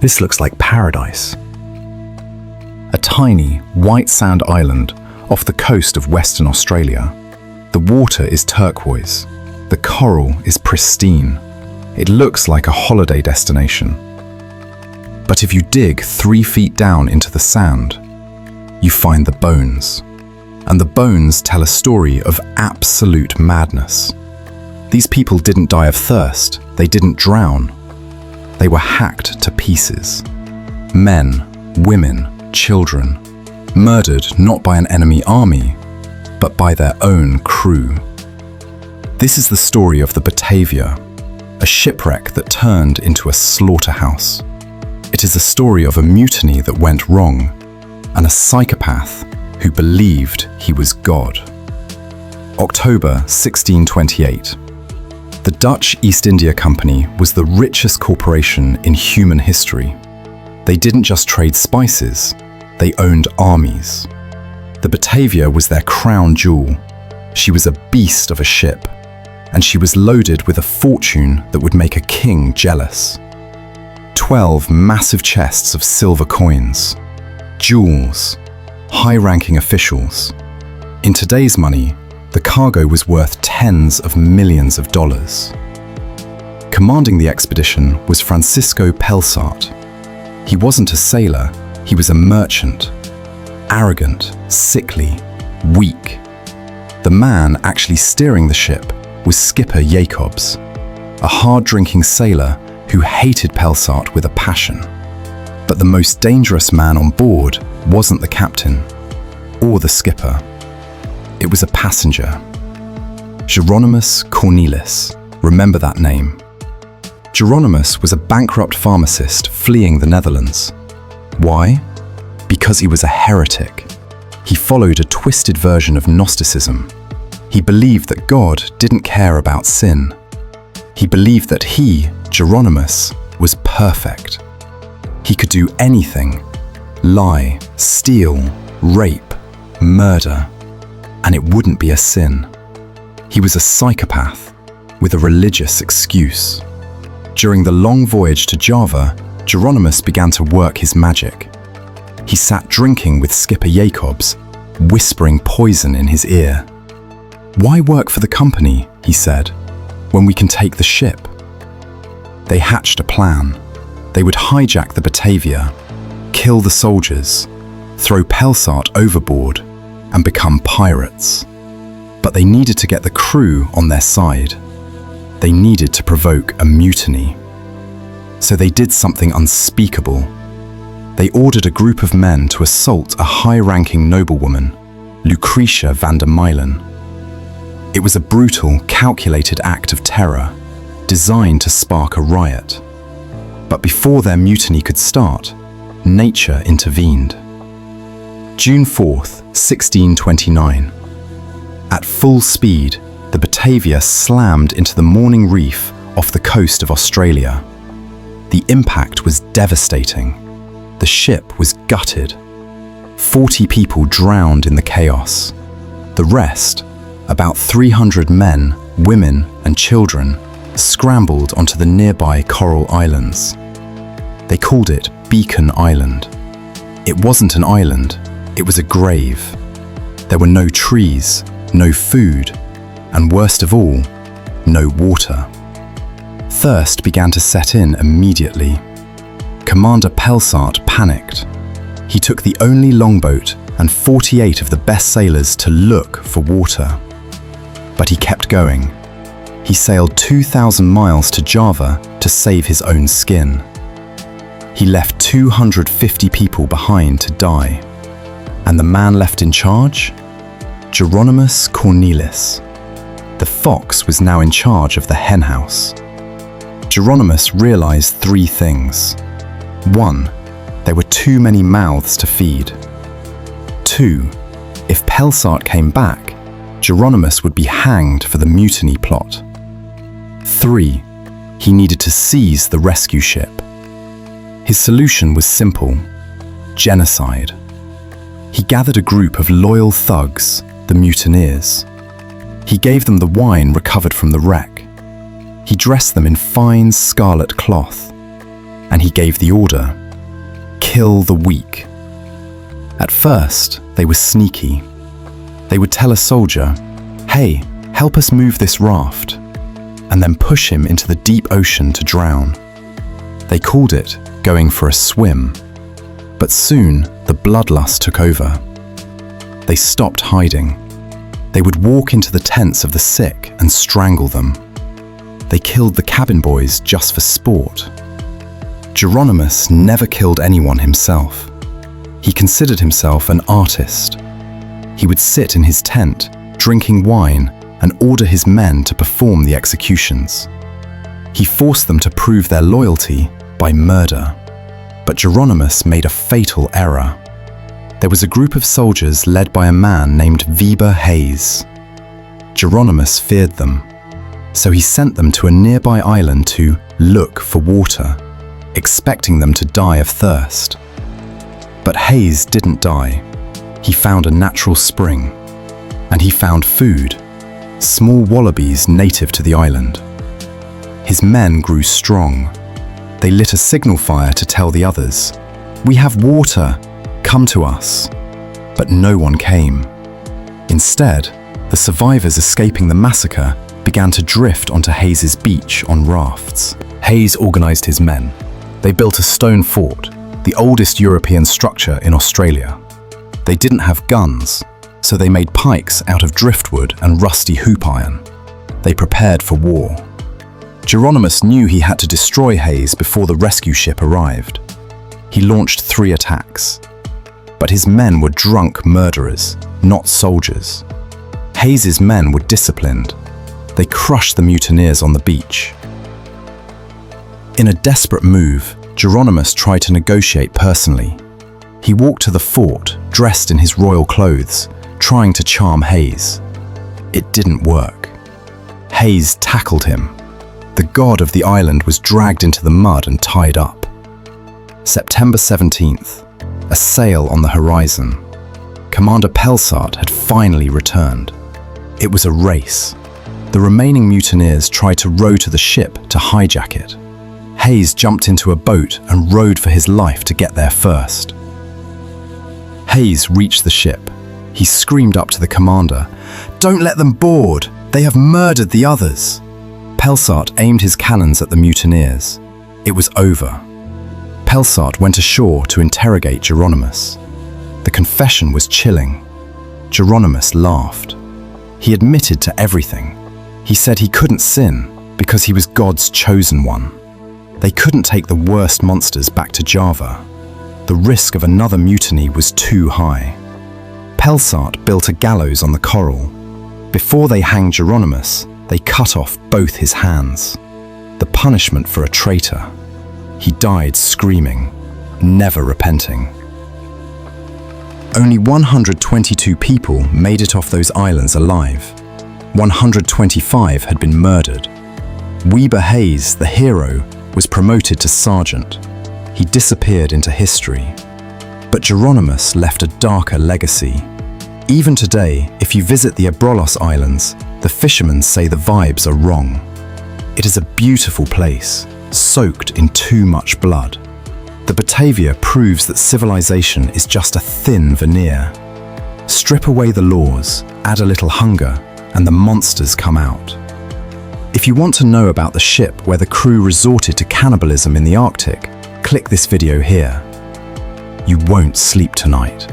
This looks like paradise. A tiny, white sand island off the coast of Western Australia. The water is turquoise. The coral is pristine. It looks like a holiday destination. But if you dig 3 feet down into the sand, you find the bones. And the bones tell a story of absolute madness. These people didn't die of thirst. They didn't drown. They were hacked to pieces. Men, women, children, murdered not by an enemy army, but by their own crew. This is the story of the Batavia, a shipwreck that turned into a slaughterhouse. It is a story of a mutiny that went wrong, and a psychopath who believed he was God. October 1628. The Dutch East India Company was the richest corporation in human history. They didn't just trade spices, they owned armies. The Batavia was their crown jewel. She was a beast of a ship, and she was loaded with a fortune that would make a king jealous. 12 massive chests of silver coins, jewels, high-ranking officials. In today's money, the cargo was worth tens of millions of dollars. Commanding the expedition was Francisco Pelsart. He wasn't a sailor, he was a merchant. Arrogant, sickly, weak. The man actually steering the ship was Skipper Jacobs, a hard-drinking sailor who hated Pelsart with a passion. But the most dangerous man on board wasn't the captain or the skipper. It was a passenger. Jeronimus Cornelisz. Remember that name. Jeronimus was a bankrupt pharmacist fleeing the Netherlands. Why? Because he was a heretic. He followed a twisted version of Gnosticism. He believed that God didn't care about sin. He believed that he, Jeronimus, was perfect. He could do anything: lie, steal, rape, murder, and it wouldn't be a sin. He was a psychopath with a religious excuse. During the long voyage to Java, Jeronimus began to work his magic. He sat drinking with Skipper Jacobs, whispering poison in his ear. "Why work for the company," he said, "when we can take the ship?" They hatched a plan. They would hijack the Batavia, kill the soldiers, throw Pelsart overboard, and become pirates. But they needed to get the crew on their side. They needed to provoke a mutiny. So they did something unspeakable. They ordered a group of men to assault a high-ranking noblewoman, Lucretia van der Meulen. It was a brutal, calculated act of terror, designed to spark a riot. But before their mutiny could start, nature intervened. June 4th, 1629. At full speed, the Batavia slammed into the morning reef off the coast of Australia. The impact was devastating. The ship was gutted. 40 people drowned in the chaos. The rest, about 300 men, women, and children, scrambled onto the nearby coral islands. They called it Beacon Island. It wasn't an island, it was a grave. There were no trees, no food, and worst of all, no water. Thirst began to set in immediately. Commander Pelsart panicked. He took the only longboat and 48 of the best sailors to look for water. But he kept going. He sailed 2,000 miles to Java to save his own skin. He left 250 people behind to die. And the man left in charge? Jeronimus Cornelisz. The fox was now in charge of the henhouse. Jeronimus realized 3 things. 1. There were too many mouths to feed. 2. If Pelsart came back, Jeronimus would be hanged for the mutiny plot. 3. He needed to seize the rescue ship. His solution was simple: genocide. He gathered a group of loyal thugs, the mutineers. He gave them the wine recovered from the wreck. He dressed them in fine scarlet cloth, and he gave the order: kill the weak. At first, they were sneaky. They would tell a soldier, "Hey, help us move this raft," and then push him into the deep ocean to drown. They called it going for a swim. But soon, the bloodlust took over. They stopped hiding. They would walk into the tents of the sick and strangle them. They killed the cabin boys just for sport. Jeronimus never killed anyone himself. He considered himself an artist. He would sit in his tent, drinking wine, and order his men to perform the executions. He forced them to prove their loyalty by murder. But Jeronimus made a fatal error. There was a group of soldiers led by a man named Wiebbe. Jeronimus feared them, so he sent them to a nearby island to look for water, expecting them to die of thirst. But Hayes didn't die. He found a natural spring, and he found food, small wallabies native to the island. His men grew strong. They lit a signal fire to tell the others, "We have water, come to us." But no one came. Instead, the survivors escaping the massacre began to drift onto Hayes's beach on rafts. Hayes organized his men. They built a stone fort, the oldest European structure in Australia. They didn't have guns, so they made pikes out of driftwood and rusty hoop iron. They prepared for war. Jeronimus knew he had to destroy Hayes before the rescue ship arrived. He launched 3 attacks. But his men were drunk murderers, not soldiers. Hayes's men were disciplined. They crushed the mutineers on the beach. In a desperate move, Jeronimus tried to negotiate personally. He walked to the fort, dressed in his royal clothes, trying to charm Hayes. It didn't work. Hayes tackled him. The god of the island was dragged into the mud and tied up. September 17th, a sail on the horizon. Commander Pelsart had finally returned. It was a race. The remaining mutineers tried to row to the ship to hijack it. Hayes jumped into a boat and rowed for his life to get there first. Hayes reached the ship. He screamed up to the commander, "Don't let them board! They have murdered the others!" Pelsart aimed his cannons at the mutineers. It was over. Pelsart went ashore to interrogate Jeronimus. The confession was chilling. Jeronimus laughed. He admitted to everything. He said he couldn't sin because he was God's chosen one. They couldn't take the worst monsters back to Java. The risk of another mutiny was too high. Pelsart built a gallows on the coral. Before they hanged Jeronimus, they cut off both his hands. The punishment for a traitor. He died screaming, never repenting. Only 122 people made it off those islands alive. 125 had been murdered. Wiebbe, the hero, was promoted to sergeant. He disappeared into history. But Jeronimus left a darker legacy. Even today, if you visit the Abrolhos Islands, the fishermen say the vibes are wrong. It is a beautiful place, soaked in too much blood. The Batavia proves that civilization is just a thin veneer. Strip away the laws, add a little hunger, and the monsters come out. If you want to know about the ship where the crew resorted to cannibalism in the Arctic, click this video here. You won't sleep tonight.